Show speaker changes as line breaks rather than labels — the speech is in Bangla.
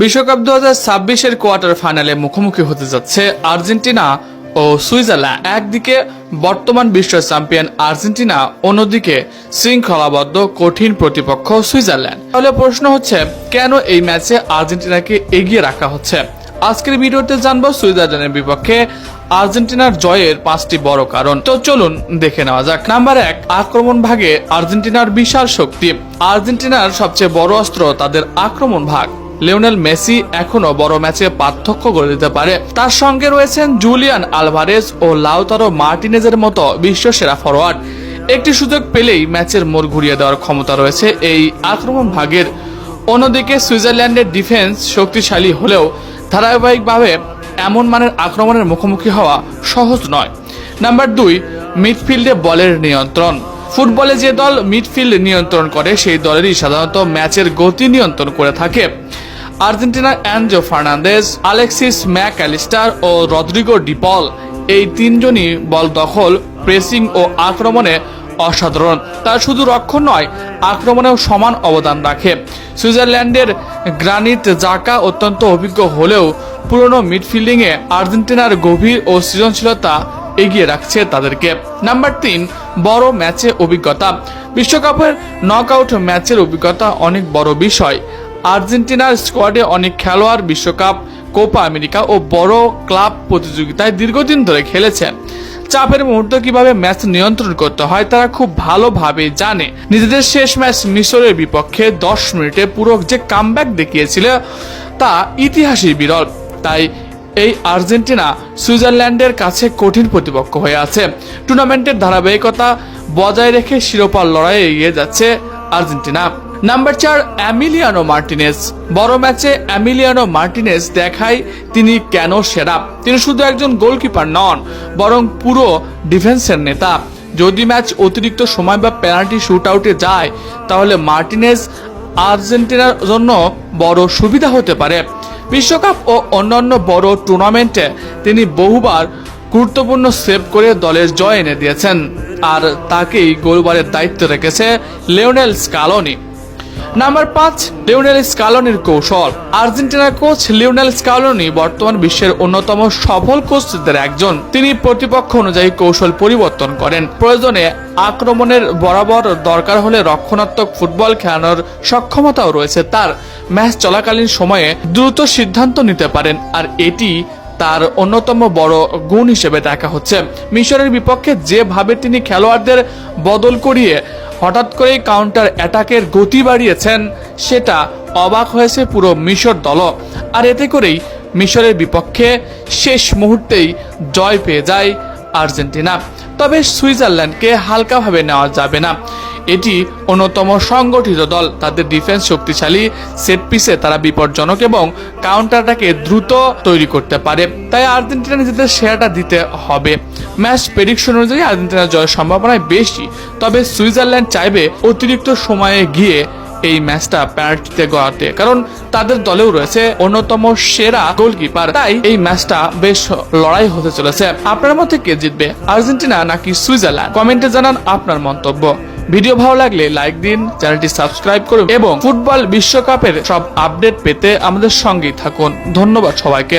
বিশ্বকাপ 2026-এর কোয়ার্টার ফাইনালে মুখোমুখি হতে যাচ্ছে আর্জেন্টিনা ও সুইজারল্যান্ড। একদিকে বর্তমান বিশ্ব চ্যাম্পিয়ন আর্জেন্টিনা, অন্যদিকে শৃঙ্খলাবদ্ধ কঠিন প্রতিপক্ষ সুইজারল্যান্ড। তাহলে প্রশ্ন হচ্ছে, কেন এই ম্যাচে আর্জেন্টিনাকে এগিয়ে রাখা হচ্ছে? আজকের ভিডিওতে জানবো সুইজারল্যান্ডের বিপক্ষে আর্জেন্টিনার জয়ের 5টি বড় কারণ। তো চলুন দেখে নেওয়া যাক। নাম্বার 1, আক্রমণ ভাগে আর্জেন্টিনার বিশাল শক্তি। আর্জেন্টিনার সবচেয়ে বড় অস্ত্র তাদের আক্রমণ ভাগ। লিওনেল মেসি এখনো বড় ম্যাচে পার্থক্য করে দিতে পারে। তার সঙ্গে রয়েছেন জুলিয়ান আলভারেজ ও লাউতারো মার্টিনেজের মতো বিশ্ব সেরা ফরোয়ার্ড। একটি সুযোগ পেলেই ম্যাচের মোড় ঘুরিয়ে দেওয়ার ক্ষমতা রয়েছে এই আক্রমণ ভাগের। অন্যদিকে সুইজারল্যান্ডের ডিফেন্স শক্তিশালী হলেও ধারাবাহিকভাবে এমন মানের আক্রমণের মুখোমুখি হওয়া সহজ নয়। নাম্বার 2, মিডফিল্ডে বলের নিয়ন্ত্রণ। ফুটবলে যে দল মিডফিল্ড নিয়ন্ত্রণ করে সেই দলেরই সাধারণত ম্যাচের গতি নিয়ন্ত্রণ করে থাকে। আর্জেন্টিনার এনজো ফার্নান্দেজ, আলেক্সিস ম্যাকঅ্যালিস্টার ও রদ্রিগো ডি পল, এই তিনজনই বল দখল, প্রেসিং ও আক্রমণে অসাধারণ। তারা শুধু রক্ষণ নয়, আক্রমণেও সমান অবদান রাখে। সুইজারল্যান্ডের গ্রানিট জাকা অত্যন্ত অভিজ্ঞ হলেও পুরনো মিডফিল্ডিংয়ে আর্জেন্টিনার গভীর ও সৃজনশীলতা এগিয়ে রাখছে তাদেরকে। নাম্বার 3, বড় ম্যাচে অভিজ্ঞতা। বিশ্বকাপের নকআউট ম্যাচের অভিজ্ঞতা অনেক বড় বিষয়। আর্জেন্টিনার স্কোয়াডে অনেক খেলোয়াড় বিশ্বকাপ, কোপা আমেরিকা ও বড় ক্লাব প্রতিযোগিতায় দীর্ঘদিন ধরে খেলেছেন। চাপের মুহূর্তে কিভাবে ম্যাচ নিয়ন্ত্রণ করতে হয় তারা খুব ভালোভাবে জানে। নিজেদের শেষ ম্যাচ মিশরের বিপক্ষে 10 মিনিটে পুরো যে কামব্যাক দেখিয়েছিল তা ইতিহাসই বিরল। তাই এই আর্জেন্টিনা সুইজারল্যান্ডের কাছে কঠিন প্রতিপক্ষ হয়ে আছে। টুর্নামেন্টের ধারাবাহিকতা বজায় রেখে শিরোপার লড়াইয়ে এগিয়ে যাচ্ছে আর্জেন্টিনা। Number 4, Emiliano Martinez. বড় ম্যাচে এমিলিয়ানো মার্টিনেজ দেখায় তিনি কেন সেরা। তিনি শুধু একজন গোলকিপার নন, বরং পুরো ডিফেন্সের নেতা। যদি ম্যাচ অতিরিক্ত সময় বা পেনাল্টি শুট আউটে যায় তাহলে মার্টিনেজ আর্জেন্টিনার জন্য বড় সুবিধা হতে পারে। বিশ্বকাপ ও অন্যান্য বড় টুর্নামেন্টে তিনি বহুবার গুরুত্বপূর্ণ সেভ করে দলের জয় এনে দিয়েছেন, আর তাকেই গোলবারের দায়িত্ব রেখেছে লিওনেল স্কালোনি। নাম্বার 5, লিওনেল স্কালোনির কৌশল। আর্জেন্টিনার কোচ লিওনেল স্কালোনি বর্তমান বিশ্বের অন্যতম সফল কোচদের একজন। তিনি প্রতিপক্ষ অনুযায়ী কৌশল পরিবর্তন করেন। প্রয়োজনে আক্রমণের বরাবর, দরকার হলে রক্ষণাত্মক ফুটবল খেলানোর সক্ষমতাও রয়েছে তার। ম্যাচ চলাকালীন সময়ে দ্রুত সিদ্ধান্ত নিতে পারেন, আর এটি তার অন্যতম বড় গুণ হিসেবে দেখা হচ্ছে। মিশরের বিপক্ষে যেভাবে তিনি খেলোয়াড়দের বদল করিয়ে হঠাৎ করেই কাউন্টার অ্যাটাকের গতি বাড়িয়েছেন, সেটা অবাক হয়েছে পুরো মিশর দলও। আর এতে করেই মিশরের বিপক্ষে শেষ মুহূর্তেই জয় পেয়ে যায় আর্জেন্টিনা। তবে সুইজারল্যান্ডকে হালকাভাবে নেওয়া যাবে না। এটি অন্যতম সংগঠিত দল। তাদের ডিফেন্স শক্তিশালী, সেট পিসে তারা বিপজ্জনক এবং কাউন্টারটাকে দ্রুত তৈরি করতে পারে। তাই আর্জেন্টিনা নিজেদের সেরাটা দিতে হবে। ম্যাচ প্রেডিকশন অনুযায়ী আর্জেন্টিনার জয়ের সম্ভাবনায় বেশি, তবে সুইজারল্যান্ড চাইবে অতিরিক্ত সময়ে গিয়ে এই ম্যাচটা পেনাল্টিতে গড়াতে, কারণ তাদের দলেও রয়েছে অন্যতম সেরা গোলকিপার। তাই এই ম্যাচটা বেশ লড়াই হতে চলেছে। আপনার মতে কে জিতবে, আর্জেন্টিনা নাকি সুইজারল্যান্ড? কমেন্টে জানান আপনার মন্তব্য। ভিডিও ভালো লাগলে লাইক দিন, চ্যানেলটি সাবস্ক্রাইব করুন এবং ফুটবল বিশ্বকাপের সব আপডেট পেতে আমাদের সঙ্গেই থাকুন। ধন্যবাদ সবাইকে।